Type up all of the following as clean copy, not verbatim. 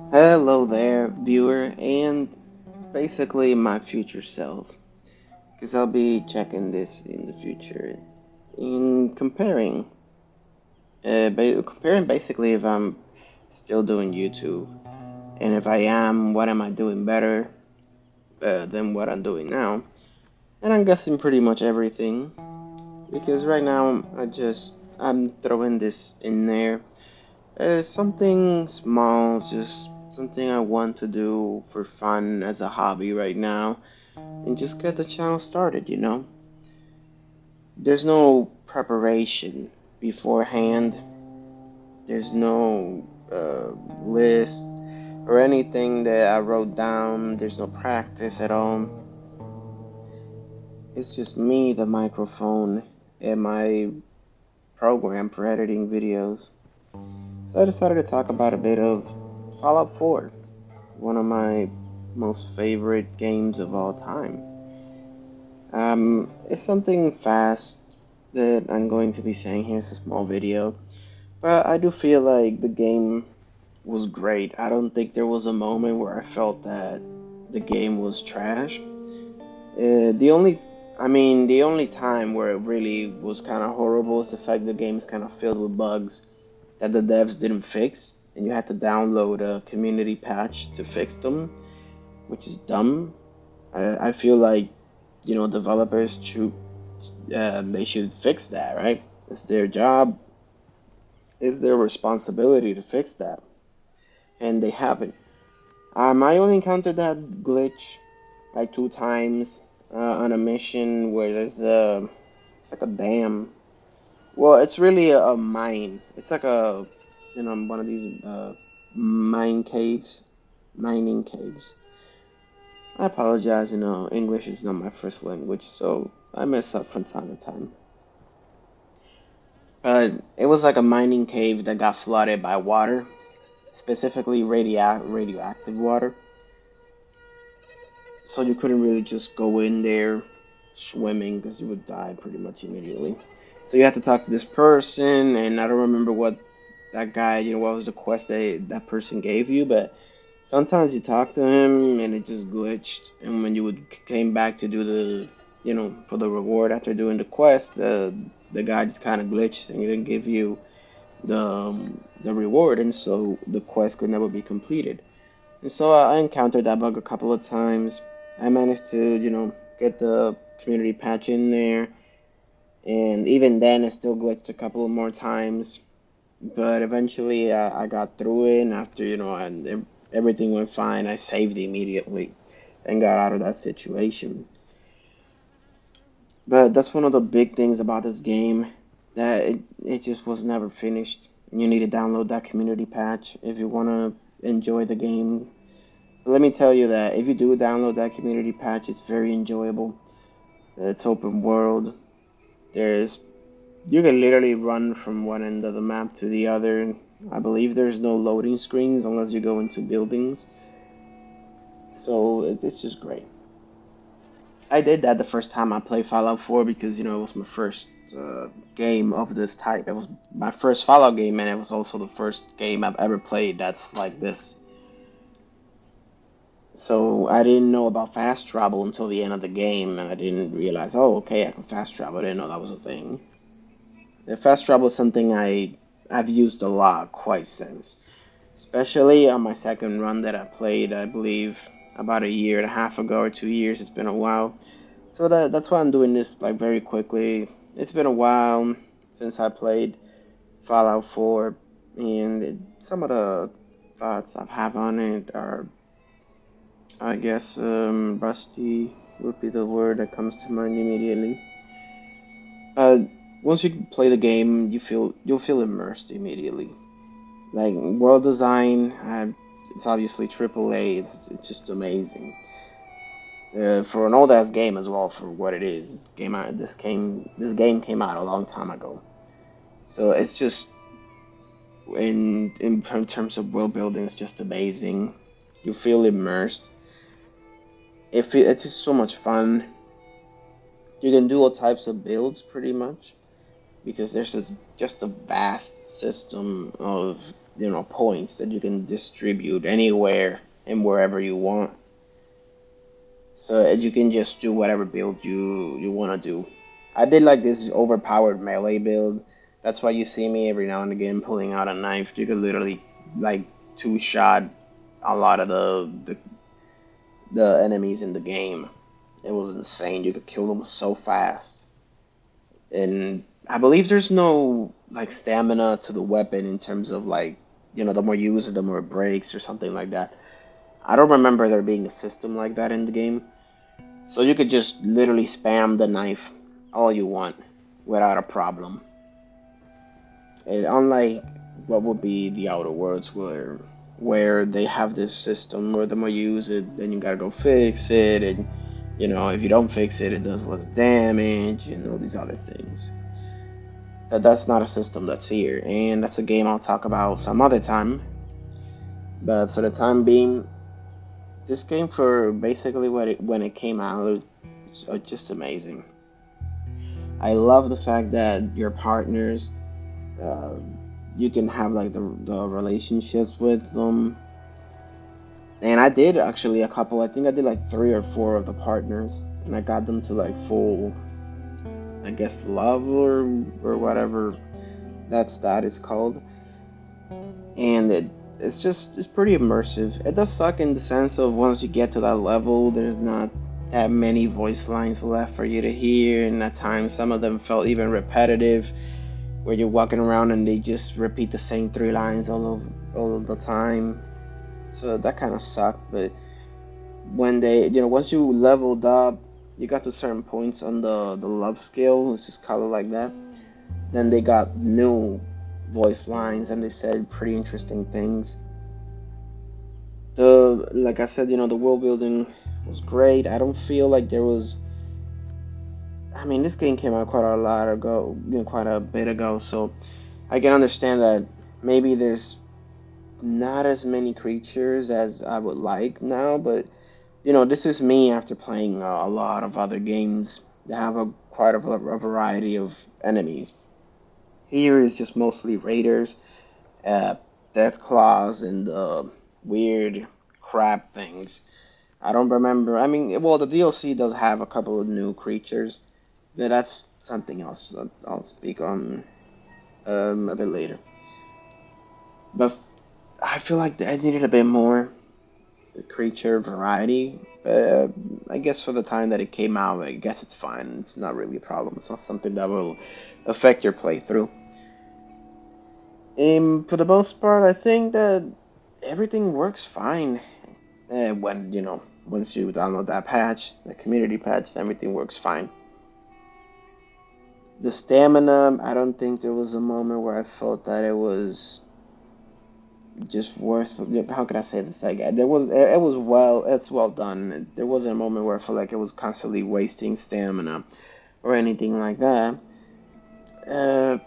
Hello there, viewer, and basically my future self, because I'll be checking this in the future and comparing basically if I'm still doing YouTube, and if I am, what am I doing better than what I'm doing now? And I'm guessing pretty much everything, because right now I'm throwing this in there. Something small, just something I want to do for fun as a hobby right now, and just get the channel started. There's no preparation beforehand, there's no list or anything that I wrote down, there's no practice at all. It's just me, the microphone, and my program for editing videos. So I decided to talk about a bit of Fallout 4, one of my most favorite games of all time. It's something fast that I'm going to be saying here. It's a small video, but I do feel like the game was great. I don't think there was a moment where I felt that the game was trash. The only time where it really was kind of horrible is the fact the game is kind of filled with bugs that the devs didn't fix, and you had to download a community patch to fix them, which is dumb. I feel like developers should they should fix that, right? It's their job, it's their responsibility to fix that, and they haven't. I only encountered that glitch like two times on a mission where it's like a dam. Well, it's really a mine. It's like one of these mine caves, mining caves. I apologize, English is not my first language, so I mess up from time to time. It was like a mining cave that got flooded by water, specifically radioactive water. So you couldn't really just go in there swimming because you would die pretty much immediately. So you had to talk to this person, and I don't remember what that guy, what was the quest that person gave you, but sometimes you talk to him and it just glitched, and when you would came back to do for the reward after doing the quest, the guy just kind of glitched and he didn't give you the reward, and so the quest could never be completed. And so I encountered that bug a couple of times. I managed to, get the community patch in there, and even then it still glitched a couple of more times. But eventually I got through it, and after, and everything went fine, I saved immediately and got out of that situation. But that's one of the big things about this game, that it just was never finished. You need to download that community patch if you want to enjoy the game. Let me tell you that if you do download that community patch, it's very enjoyable. It's open world. There's You can literally run from one end of the map to the other. I believe there's no loading screens unless you go into buildings. So it's just great. I did that the first time I played Fallout 4 because it was my first game of this type. It was my first Fallout game, and it was also the first game I've ever played that's like this. So I didn't know about fast travel until the end of the game, and I didn't realize, oh, okay, I can fast travel. I didn't know that was a thing. The fast travel is something I've used a lot quite since, especially on my second run that I played, I believe, about a year and a half ago or 2 years. It's been a while, so that's why I'm doing this like very quickly. It's been a while since I played Fallout 4, and some of the thoughts I have on it are, I guess, rusty would be the word that comes to mind immediately. Uh, Once you play the game, you'll feel immersed immediately. Like world design, it's obviously AAA. It's just amazing. For an old ass game as well, for what it is. This game came out a long time ago. So it's just in terms of world building, it's just amazing. You feel immersed. It's just so much fun. You can do all types of builds pretty much because there's just a vast system of points that you can distribute anywhere and wherever you want. So you can just do whatever build you want to do. I did like this overpowered melee build. That's why you see me every now and again pulling out a knife. You could literally like two shot a lot of the enemies in the game. It was insane. You could kill them so fast. And I believe there's no like stamina to the weapon in terms of like the more you use it, the more it breaks or something like that. I don't remember there being a system like that in the game. So you could just literally spam the knife all you want without a problem. And unlike what would be the Outer Worlds where they have this system where the more you use it, then you gotta go fix it, and if you don't fix it, it does less damage and all these other things. But that's not a system that's here, and that's a game I'll talk about some other time. But for the time being, this game, for basically when it came out, it's just amazing. I love the fact that your partners, uh, you can have like the relationships with them. And I did actually a couple. I think I did like three or four of the partners, and I got them to like full, I guess, love or whatever that stat is called. And it's pretty immersive. It does suck in the sense of once you get to that level, there's not that many voice lines left for you to hear, and at times some of them felt even repetitive, where you're walking around and they just repeat the same three lines all of the time. So that kind of sucked. But when once you leveled up, you got to certain points on the love scale. Let's just call it like that. Then they got new voice lines, and they said pretty interesting things. Like I said, the world building was great. I don't feel like there was. I mean, this game came out quite a lot ago, quite a bit ago, so I can understand that maybe there's not as many creatures as I would like now, but this is me after playing a lot of other games that have quite a variety of enemies. Here is just mostly raiders, uh, death claws, and weird crab things. I don't remember. I mean, well, the DLC does have a couple of new creatures, but that's something else that I'll speak on a bit later. But I feel like I needed a bit more creature variety. I guess for the time that it came out, I guess it's fine. It's not really a problem. It's not something that will affect your playthrough. And for the most part, I think that everything works fine. When once you download that patch, the community patch, everything works fine. The stamina, I don't think there was a moment where I felt that it was just worth. How could I say this? Like it's well done. There wasn't a moment where I felt like it was constantly wasting stamina or anything like that. Uh,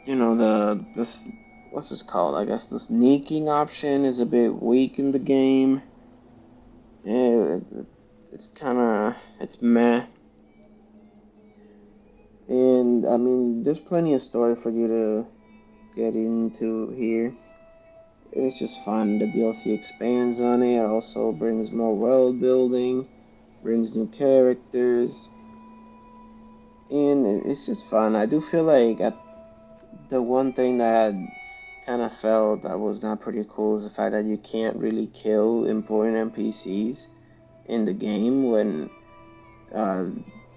this what's this called? I guess the sneaking option is a bit weak in the game. Yeah, it's kind of it's meh. And I mean, there's plenty of story for you to get into here. It's just fun. The DLC expands on it. It also brings more world building, brings new characters, and it's just fun. I do feel like the one thing that I kind of felt that was not pretty cool is the fact that you can't really kill important NPCs in the game when, uh,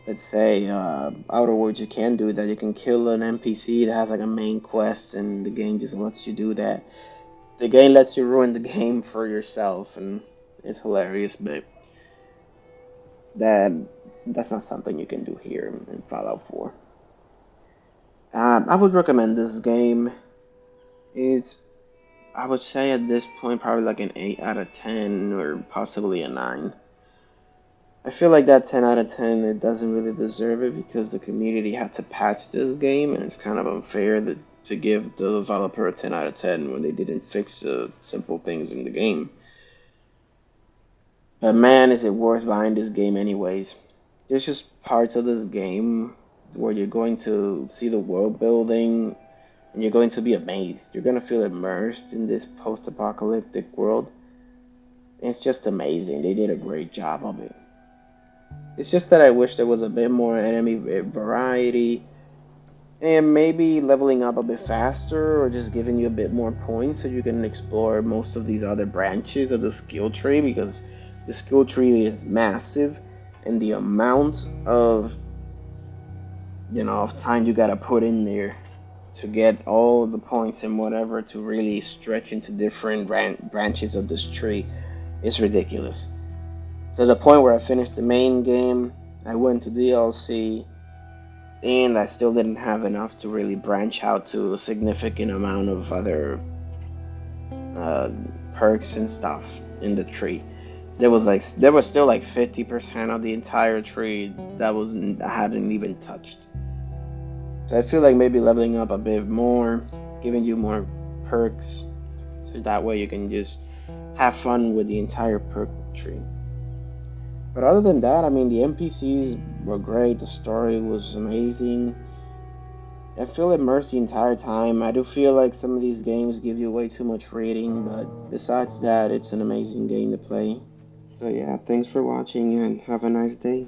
let's say, Outer Worlds, you can do that. You can kill an NPC that has like a main quest, and the game just lets you do that. The game lets you ruin the game for yourself, and it's hilarious, but that that's not something you can do here in Fallout 4. I would recommend this game. It's, I would say at this point, probably like an 8 out of 10 or possibly a 9. I feel like that 10 out of 10, it doesn't really deserve it because the community had to patch this game, and it's kind of unfair to give the developer a 10 out of 10 when they didn't fix simple things in the game. But man, is it worth buying this game anyways. There's just parts of this game where you're going to see the world building and you're going to be amazed. You're going to feel immersed in this post-apocalyptic world. It's just amazing. They did a great job of it. It's just that I wish there was a bit more enemy variety and maybe leveling up a bit faster or just giving you a bit more points so you can explore most of these other branches of the skill tree, because the skill tree is massive and the amount of of time you gotta put in there to get all the points and whatever to really stretch into different branches of this tree is ridiculous. To the point where I finished the main game, I went to DLC, and I still didn't have enough to really branch out to a significant amount of other uh, perks and stuff in the tree. There was still like 50% of the entire tree that I hadn't even touched. So I feel like maybe leveling up a bit more, giving you more perks, so that way you can just have fun with the entire perk tree. But other than that, I mean, the NPCs were great, the story was amazing. I feel immersed the entire time. I do feel like some of these games give you way too much rating, but besides that, it's an amazing game to play. So yeah, thanks for watching and have a nice day.